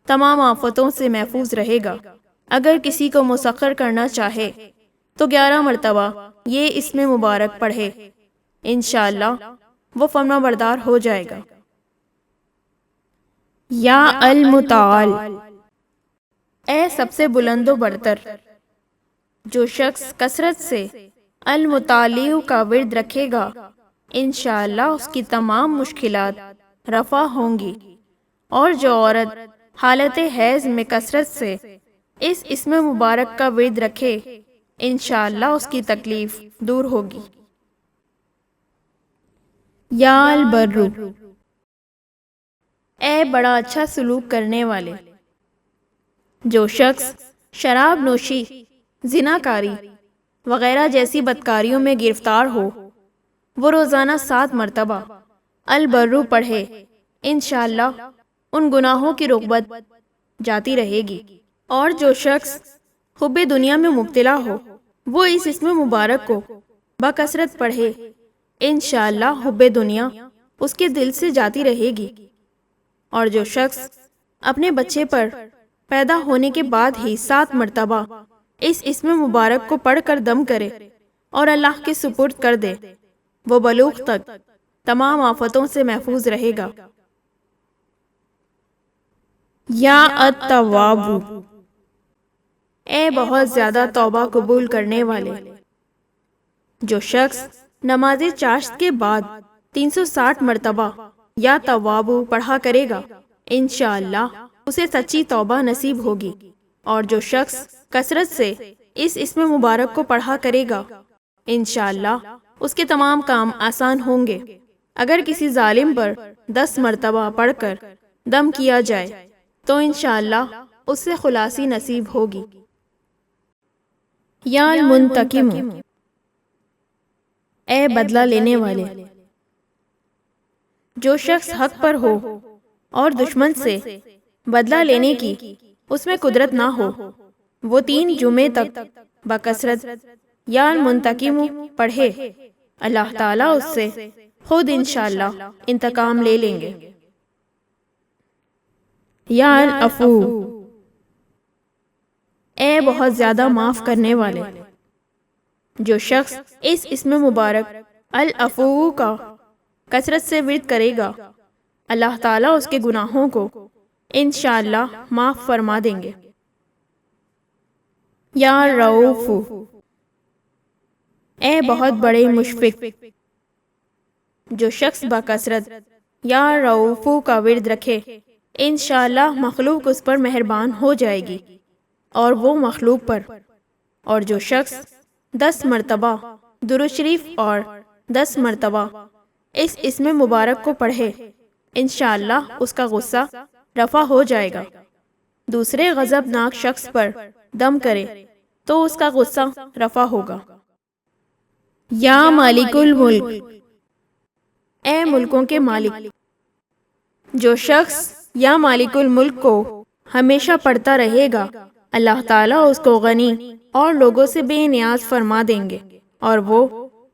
تمام آفتوں سے محفوظ رہے گا۔ اگر کسی کو مسخر کرنا چاہے تو 11 مرتبہ یہ اسم مبارک پڑھے، انشاءاللہ وہ فرما بردار ہو جائے گا۔ یا المتعال، اے سب سے بلند و برتر، جو شخص کثرت سے المتعالی کا ورد رکھے گا، انشاءاللہ اس کی تمام مشکلات رفع ہوں گی۔ اور جو عورت حالت حیض میں کثرت سے اس اسم مبارک کا ورد رکھے، انشاءاللہ اس کی تکلیف دور ہوگی۔ یا البرو، اے بڑا اچھا سلوک کرنے والے، جو شخص شراب نوشی، زناکاری وغیرہ جیسی بدکاریوں میں گرفتار ہو، وہ روزانہ 7 مرتبہ البرو پڑھے، انشاءاللہ ان گناہوں کی رغبت جاتی رہے گی۔ اور جو شخص حب دنیا میں مبتلا ہو، وہ اس اسم مبارک کو بکثرت پڑھے، انشاءاللہ حب دنیا اس کے دل سے جاتی رہے گی۔ اور جو شخص اپنے بچے پر پیدا ہونے کے بعد ہی 7 مرتبہ اس اسم مبارک کو پڑھ کر دم کرے اور اللہ کے سپرد کر دے، وہ بلوغ تک تمام آفتوں سے محفوظ رہے گا۔ یا التواب، اے بہت زیادہ توبہ قبول کرنے والے، جو شخص نماز چاشت کے بعد 360 مرتبہ یا تواب پڑھا کرے گا، انشاءاللہ اسے سچی توبہ نصیب ہوگی۔ اور جو شخص کثرت سے اس اسم مبارک کو پڑھا کرے گا، انشاءاللہ اس کے تمام کام آسان ہوں گے۔ اگر کسی ظالم پر 10 مرتبہ پڑھ کر دم کیا جائے تو انشاءاللہ اس سے خلاصی نصیب ہوگی۔ یا المنتقم، اے بدلہ لینے والے، جو شخص حق پر ہو اور دشمن سے بدلہ لینے کی اس میں قدرت نہ ہو، وہ 3 جمعے تک بکثرت یا المنتقم پڑھے، اللہ تعالیٰ اس سے خود انشاءاللہ انتقام لے لیں گے۔ یا العفو، اے بہت زیادہ معاف کرنے والے، جو شخص اس اسم مبارک العفو کا کثرت سے ورد کرے گا، اللہ تعالیٰ اس کے گناہوں کو انشاءاللہ معاف فرما دیں گے۔ یا رؤوف، اے بہت بڑے مشفق، جو شخص بکثرت یا رؤوف کا ورد رکھے، انشاءاللہ مخلوق اس پر مہربان ہو جائے گی اور وہ مخلوق پر۔ اور جو شخص 10 مرتبہ درود شریف اور 10 مرتبہ اس اسم مبارک کو پڑھے، انشاءاللہ اس کا غصہ رفع ہو جائے گا۔ دوسرے غضبناک شخص پر دم کرے تو اس کا غصہ رفع ہوگا۔ یا مالک الملک، اے ملکوں کے مالک، جو شخص یا مالک الملک کو ہمیشہ پڑھتا رہے گا، اللہ تعالیٰ اس کو غنی اور لوگوں سے بے نیاز فرما دیں گے اور وہ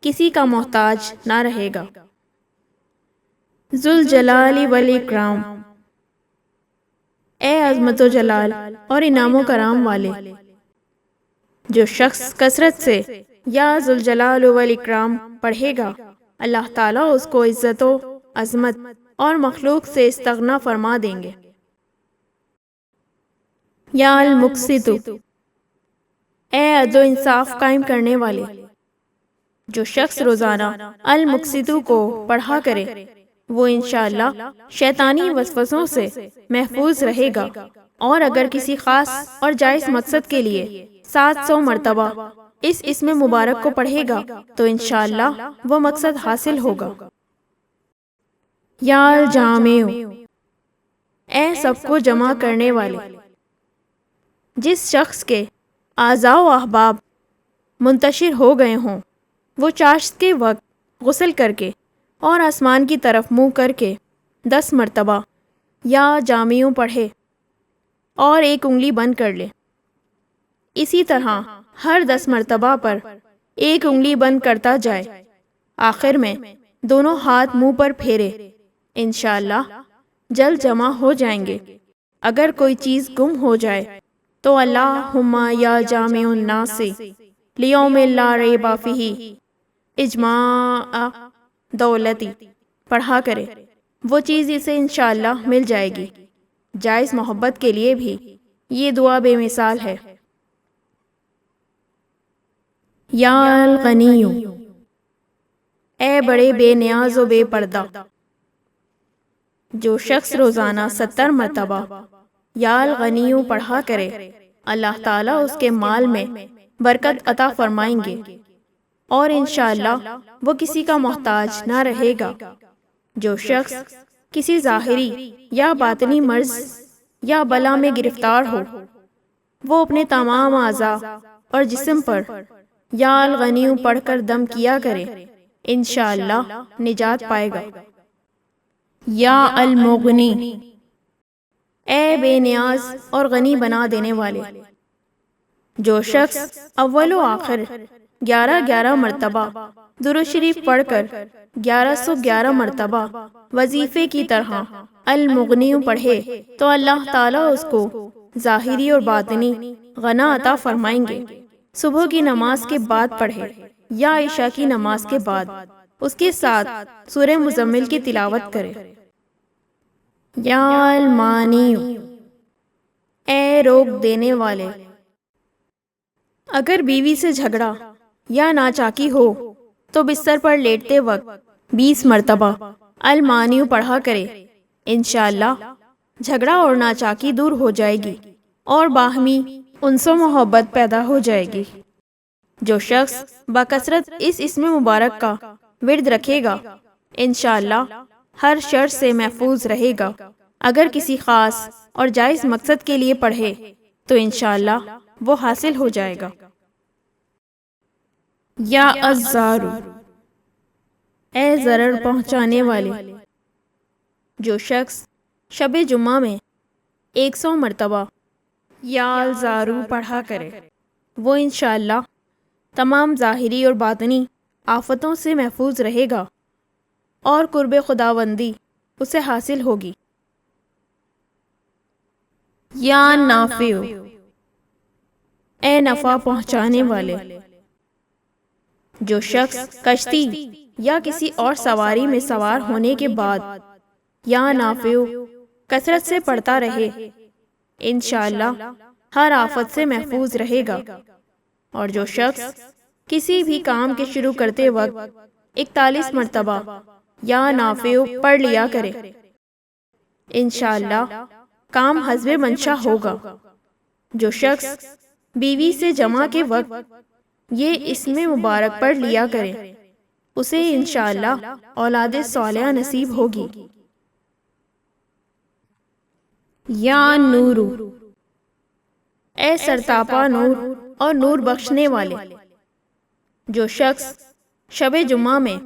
کسی کا محتاج نہ رہے گا۔ ذوالجلال والاکرام، اے عظمت و جلال اور انعام و کرام والے، جو شخص کثرت سے یا ذوالجلال والاکرام پڑھے گا، اللہ تعالیٰ اس کو عزت و عظمت اور مخلوق سے استغنا فرما دیں گے۔ یا المقسط، اے عدل و انصاف قائم کرنے والے، جو شخص روزانہ المقسط کو پڑھا کرے، وہ انشاءاللہ شیطانی وسوسوں سے محفوظ رہے گا۔ اور اگر کسی خاص اور جائز مقصد کے لیے 700 مرتبہ اس اسم مبارک کو پڑھے گا تو انشاءاللہ وہ مقصد حاصل ہوگا۔ یا الجامع، اے سب کو جمع کرنے والے، جس شخص کے اعضاء و احباب منتشر ہو گئے ہوں، وہ چاشت کے وقت غسل کر کے اور آسمان کی طرف منہ کر کے 10 مرتبہ یا جامع پڑھے اور 1 انگلی بند کر لے۔ اسی طرح ہر 10 مرتبہ پر 1 انگلی بند کرتا جائے، آخر میں دونوں ہاتھ منہ پر پھیرے، انشاءاللہ جلد جمع ہو جائیں گے۔ اگر کوئی چیز گم ہو جائے تو اللہم یا جامع الناس لیوم لا ریب فیہ اجماع دولتی پڑھا کرے، وہ چیز اسے انشاءاللہ مل جائے گی۔ جائز محبت کے لیے بھی یہ دعا بے مثال ہے۔ یا الغنی، اے بڑے بے نیاز و بے پردہ، جو شخص روزانہ 70 مرتبہ یا الغنی پڑھا کرے، اللہ تعالیٰ اس کے مال میں برکت عطا فرمائیں گے، اور انشاءاللہ وہ کسی کا محتاج نہ رہے گا۔ جو شخص کسی ظاہری یا باطنی مرض یا بلا میں گرفتار ہو، وہ اپنے تمام اعضاء اور جسم پر یا الغنی پڑھ کر دم کیا کرے، انشاءاللہ نجات پائے گا۔ یا المغنی، اے بے نیاز اور غنی بنا دینے والے۔ جو شخص اول و آخر 11 مرتبہ درود شریف پڑھ کر 1111 مرتبہ وظیفے کی طرح المغنی پڑھے تو اللہ تعالیٰ اس کو ظاہری اور باطنی غنا عطا فرمائیں گے۔ صبح کی نماز کے بعد پڑھے یا عشاء کی نماز کے بعد، اس کے ساتھ سورہ مزمل کی تلاوت کرے۔ یا المانی، اے روک دینے والے۔ اگر بیوی سے جھگڑا یا ناچاکی ہو تو بستر پر لیٹتے وقت 20 مرتبہ المانی پڑھا کرے، انشاءاللہ جھگڑا اور ناچاکی دور ہو جائے گی اور باہمی انس و محبت پیدا ہو جائے گی۔ جو شخص بکثرت اس اسم مبارک کا ورد رکھے گا، انشاءاللہ ہر شر سے محفوظ رہے گا۔ اگر کسی خاص اور جائز مقصد کے لیے پڑھے تو انشاءاللہ وہ حاصل ہو جائے گا۔ یا الزارو، اے ضرر پہنچانے والے۔ جو شخص شب جمعہ میں 100 مرتبہ یا الزارو پڑھا کرے، وہ انشاءاللہ تمام ظاہری اور باطنی آفتوں سے محفوظ رہے گا اور قرب خداوندی اسے حاصل ہوگی۔ یا نافع، اے نفع پہنچانے والے۔ جو شخص کشتی یا کسی اور سواری میں سوار ہونے کے بعد یا نافع کثرت سے پڑھتا رہے، انشاءاللہ ہر آفت سے محفوظ رہے گا۔ اور جو شخص کسی بھی کام کے شروع کرتے وقت 41 مرتبہ یا نافع پڑھ لیا کرے، انشاءاللہ کام حسب منشا ہوگا۔ جو شخص بیوی سے جمع کے وقت یہ اسم مبارک پڑھ لیا کرے، اسے انشاءاللہ اولاد صالحہ نصیب ہوگی۔ یا نور، اے سرتاپا نور اور نور بخشنے والے۔ جو شخص شب جمعہ میں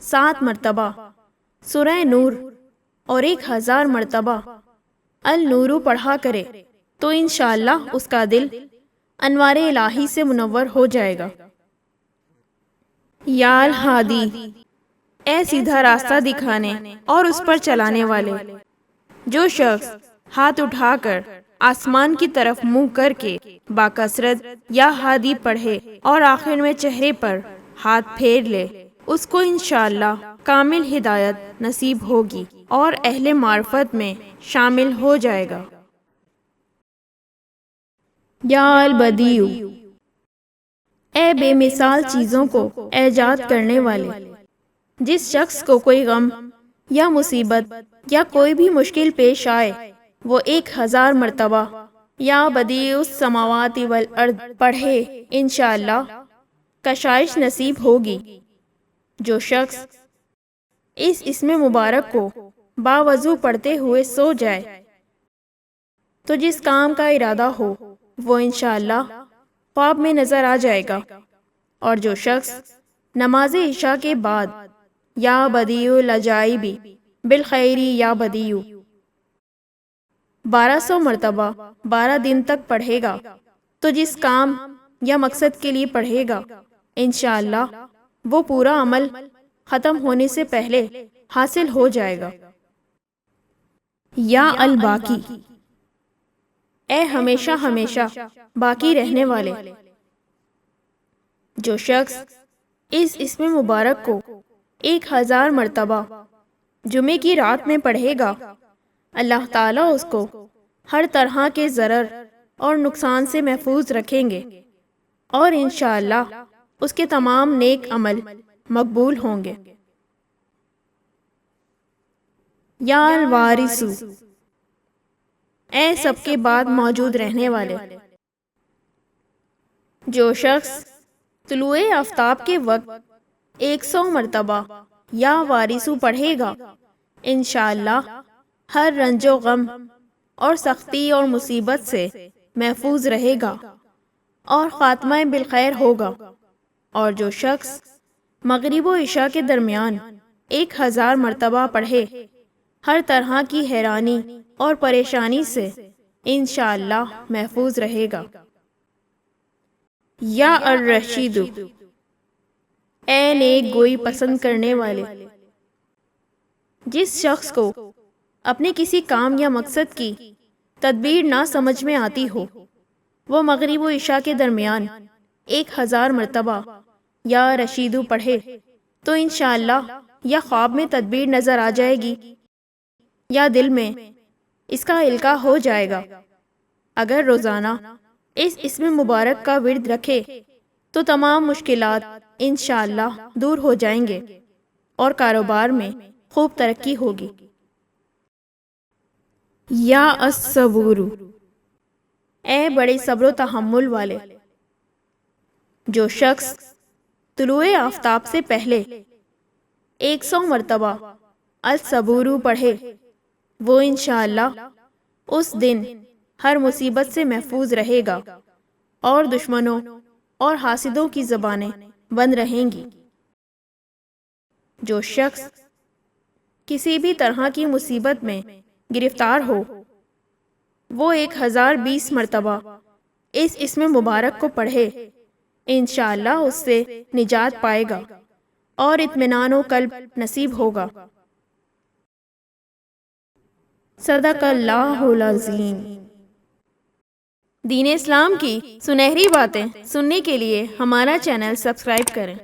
7 مرتبہ سورہ نور اور 1000 مرتبہ النور پڑھا کرے تو انشاءاللہ اس کا دل انوار الہی سے منور ہو جائے گا۔ یا الہادی، اے سیدھا راستہ دکھانے اور اس پر چلانے والے۔ جو شخص ہاتھ اٹھا کر آسمان کی طرف منہ کر کے باکثرت یا ہادی پڑھے اور آخر میں چہرے پر ہاتھ پھیر لے، اس کو انشاءاللہ کامل ہدایت نصیب ہوگی اور اہل معرفت میں شامل ہو جائے گا۔ یا البدیع، اے بے مثال چیزوں کو ایجاد کرنے والے۔ جس شخص کو کوئی غم یا مصیبت یا کوئی بھی مشکل پیش آئے، وہ 1000 مرتبہ یا بدیع السماوات والارض پڑھے، انشاءاللہ کشائش نصیب ہوگی۔ جو شخص اس اسم مبارک کو باوضو پڑھتے ہوئے سو جائے تو جس کام کا ارادہ ہو وہ انشاءاللہ خواب میں نظر آ جائے گا۔ اور جو شخص نماز عشاء کے بعد یا بدیع العجائب بالخیر یا بدیع 1200 مرتبہ 12 دن تک پڑھے گا تو جس کام یا مقصد کے لیے پڑھے گا، انشاءاللہ وہ پورا عمل ختم ہونے سے پہلے حاصل ہو جائے گا۔ یا الباقی، اے ہمیشہ ہمیشہ باقی رہنے والے۔ جو شخص اس اسم مبارک کو 1000 مرتبہ جمعے کی رات میں پڑھے گا، اللہ تعالیٰ اس کو ہر طرح کے ضرر اور نقصان سے محفوظ رکھیں گے اور انشاءاللہ اس کے تمام نیک عمل مقبول ہوں گے۔ یا الوارث، اے سب کے بعد موجود رہنے والے۔ جو شخص طلوع آفتاب کے وقت 100 مرتبہ یا وارثو پڑھے گا انشاءاللہ ہر رنج و غم اور سختی اور مصیبت سے محفوظ رہے گا اور خاتمہ بالخیر ہوگا۔ اور جو شخص مغرب و عشاء کے درمیان 1000 مرتبہ پڑھے ہر طرح کی حیرانی اور پریشانی سے انشاءاللہ محفوظ رہے گا۔ یا الرشید، اے نیک گوئی پسند کرنے والے، جس شخص کو اپنے کسی کام یا مقصد کی تدبیر نہ سمجھ میں آتی ہو وہ مغرب و عشاء کے درمیان 1000 مرتبہ یا رشیدو پڑھے تو انشاءاللہ یا خواب میں تدبیر نظر آ جائے گی یا دل میں اس کا القاء ہو جائے گا۔ اگر روزانہ اس اسم مبارک کا ورد رکھے تو تمام مشکلات انشاءاللہ دور ہو جائیں گے اور کاروبار میں خوب ترقی ہوگی۔ یا الصبور، اے بڑے صبر و تحمل والے، جو شخص طلوع آفتاب سے پہلے 100 مرتبہ الصبور پڑھے وہ انشاءاللہ اس دن ہر مصیبت سے محفوظ رہے گا اور دشمنوں اور حاسدوں کی زبانیں بند رہیں گی۔ جو شخص کسی بھی طرح کی مصیبت میں گرفتار ہو وہ 1020 مرتبہ اس اسم مبارک کو پڑھے انشاءاللہ اس سے نجات پائے گا اور اطمینان و قلب نصیب ہوگا۔ صدق اللہ العظیم۔ دین اسلام کی سنہری باتیں سننے کے لیے ہمارا چینل سبسکرائب کریں۔